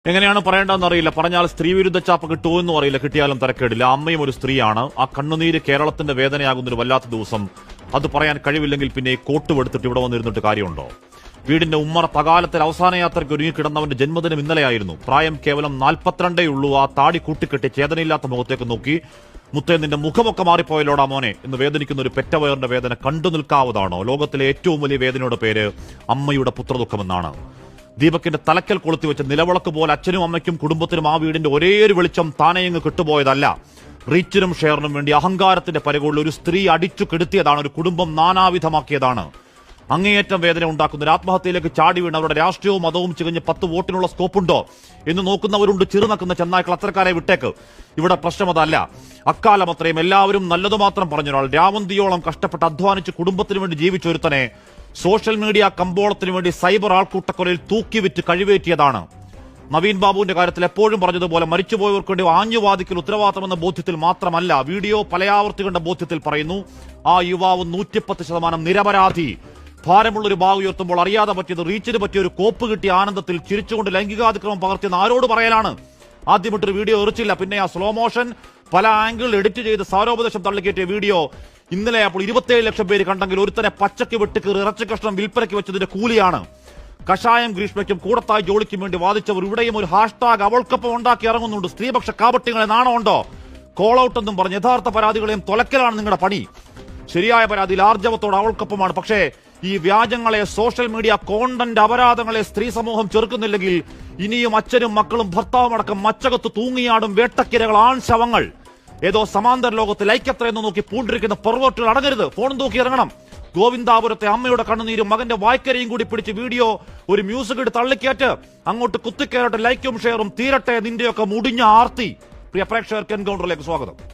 എങ്ങനെയാണ് പറയേണ്ടതെന്ന് അറിയില്ല. പറഞ്ഞാൽ സ്ത്രീവിരുദ്ധ ചാപ്പ് കിട്ടുമോ എന്നും അറിയില്ല. കിട്ടിയാലും തരക്കേടില്ല. അമ്മയും ഒരു സ്ത്രീയാണ്. ആ കണ്ണുനീര് കേരളത്തിന്റെ വേദനയാകുന്നൊരു വല്ലാത്ത ദിവസം. അത് പറയാൻ കഴിവില്ലെങ്കിൽ പിന്നെ കോട്ട് വെടുത്തിട്ട് ഇവിടെ വന്നിരുന്നിട്ട് കാര്യമുണ്ടോ? വീടിന്റെ ഉമ്മറ തകാലത്തിൽ അവസാന യാത്രയ്ക്ക് ഒരുങ്ങിക്കിടന്നവന്റെ ജന്മദിനം ഇന്നലെയായിരുന്നു. പ്രായം കേവലം 42 ഉള്ളൂ. ആ താടി കൂട്ടിക്കെട്ടി ചേതനയില്ലാത്ത മുഖത്തേക്ക് നോക്കി, മുത്തേ നിന്റെ മുഖമൊക്കെ മാറിപ്പോയല്ലോടാ മോനെ എന്ന് വേദനിക്കുന്ന ഒരു പെറ്റവയറിന്റെ വേദന കണ്ടു നിൽക്കാവതാണോ? ലോകത്തിലെ ഏറ്റവും വലിയ വേദനയുടെ പേര് അമ്മയുടെ പുത്രദുഃഖമെന്നാണ്. ദീപകിന്റെ തലക്കൽ കൊളുത്തിവെച്ച നിലവിളക്ക് പോലെ അച്ഛനും അമ്മയ്ക്കും കുടുംബത്തിനും ആ വീടിന്റെ ഒരേയൊരു വെളിച്ചം താനെയങ്ങ് കിട്ടുപോയതല്ല. റീച്ചിനും ഷെയറിനും വേണ്ടി അഹങ്കാരത്തിന്റെ പരകോളിൽ ഒരു സ്ത്രീ അടിച്ചു കെടുത്തിയതാണ്. ഒരു കുടുംബം നാനാവിധമാക്കിയതാണ്. അങ്ങേയറ്റം വേദന ഉണ്ടാക്കുന്ന ഒരു ആത്മഹത്യയിലേക്ക് ചാടി വീണ് അവരുടെ രാഷ്ട്രീയവും മതവും ചികഞ്ഞ് 10 വോട്ടിനുള്ള സ്കോപ്പുണ്ടോ എന്ന് നോക്കുന്നവരുണ്ട്. ചിറുനക്കുന്ന ചെന്നായ്ക്കൾ, അത്തരക്കാരെ വിട്ടേക്ക്. ഇവിടെ പ്രശ്നം അതല്ല. അക്കാലം അത്രയും എല്ലാവരും നല്ലതു മാത്രം പറഞ്ഞൊരാൾ, രാവന്തിയോളം കഷ്ടപ്പെട്ട് അധ്വാനിച്ച് കുടുംബത്തിന് വേണ്ടി ജീവിച്ചൊരുത്തനെ സോഷ്യൽ മീഡിയ കമ്പോളത്തിന് വേണ്ടി സൈബർ ആൾക്കൂട്ടക്കൊലയിൽ തൂക്കിവിറ്റ് കഴിവേറ്റിയതാണ്. നവീൻ ബാബുവിന്റെ കാര്യത്തിൽ എപ്പോഴും പറഞ്ഞതുപോലെ മരിച്ചുപോയവർക്ക് വേണ്ടി ആഞ്ഞുവാദിക്കൽ ഉത്തരവാദിത്തമെന്ന ബോധ്യത്തിൽ മാത്രമല്ല, വീഡിയോ പലയാവർത്തി കണ്ട ബോധ്യത്തിൽ പറയുന്നു. ആ യുവാവ് 110% നിരപരാധി. ഭാരമുള്ളൊരു ബാഗ് ഉയർത്തുമ്പോൾ അറിയാതെ പറ്റിയത്, റീച്ചിന് പറ്റിയ ഒരു കോപ്പ് കിട്ടിയ ആനന്ദത്തിൽ ചിരിച്ചുകൊണ്ട് ലൈംഗികാതിക്രമം പകർത്തിയെന്ന് ആരോട് പറയാനാണ്? ആദ്യമിട്ടൊരു വീഡിയോ എറിച്ചില്ല, പിന്നെ ആ സ്ലോ മോഷൻ പല ആംഗിളിൽ എഡിറ്റ് ചെയ്ത് സാരോപദേശം തള്ളിക്കയറ്റിയ വീഡിയോ ഇന്നലെ അപ്പോൾ 27 ലക്ഷം പേര് കണ്ടെങ്കിൽ ഒരുത്തനെ പച്ചക്ക് വെട്ടിക്കീറി ഇറച്ചി കഷ്ണം വിൽപ്പനയ്ക്ക് വെച്ചതിന്റെ കൂലിയാണ്. കഷായം ഗ്രീഷ്മയ്ക്കും കൂടത്തായി ജോളിക്കും വേണ്ടി വാദിച്ചവർ ഇവിടെയും ഒരു ഹാഷ്ടാഗ് അവൾക്കൊപ്പം ഉണ്ടാക്കി ഇറങ്ങുന്നുണ്ട്. സ്ത്രീപക്ഷ കാപട്യങ്ങളെ നാണമുണ്ടോ? കോൾ ഔട്ട് എന്നും പറഞ്ഞ് യഥാർത്ഥ പരാതികളെയും തൊലക്കലാണ് നിങ്ങളുടെ പണി. ശരിയായ പരാതിയിൽ ആർജവത്തോട് അവൾക്കൊപ്പമാണ്. പക്ഷേ ഈ വ്യാജങ്ങളെ, സോഷ്യൽ മീഡിയ കോണ്ടന്റ് അപരാധങ്ങളെ സ്ത്രീ സമൂഹം ചെറുക്കുന്നില്ലെങ്കിൽ ഇനിയും അച്ഛനും മക്കളും ഭർത്താവും അടക്കം മച്ചകത്ത് തൂങ്ങിയാടും വേട്ടക്കിരകൾ, ആൺശവങ്ങൾ. ഏതോ സമാന്തര ലോകത്തിൽ ഐക്യത്രയെന്ന് നോക്കി പൂണ്ടിരിക്കുന്ന പെർവേർട്ടുകൾ അടങ്ങരുത്. ഫോൺ തൂക്കി ഇറങ്ങണം. ഗോവിന്ദാപുരത്തെ അമ്മയുടെ കണ്ണുനീരും മകന്റെ വായ്ക്കരയും കൂടി പിടിച്ച് വീഡിയോ ഒരു മ്യൂസിക് ഇട്ട് തള്ളിക്കയറ്റ്. അങ്ങോട്ട് കുത്തിക്കയറട്ടെ, ലൈക്കും ഷെയറും തീരട്ടെ നിന്റെയൊക്കെ മുടിഞ്ഞ ആർത്തി. പ്രിയ പ്രേക്ഷകർക്ക് എൻകൗണ്ടറിലേക്ക് സ്വാഗതം.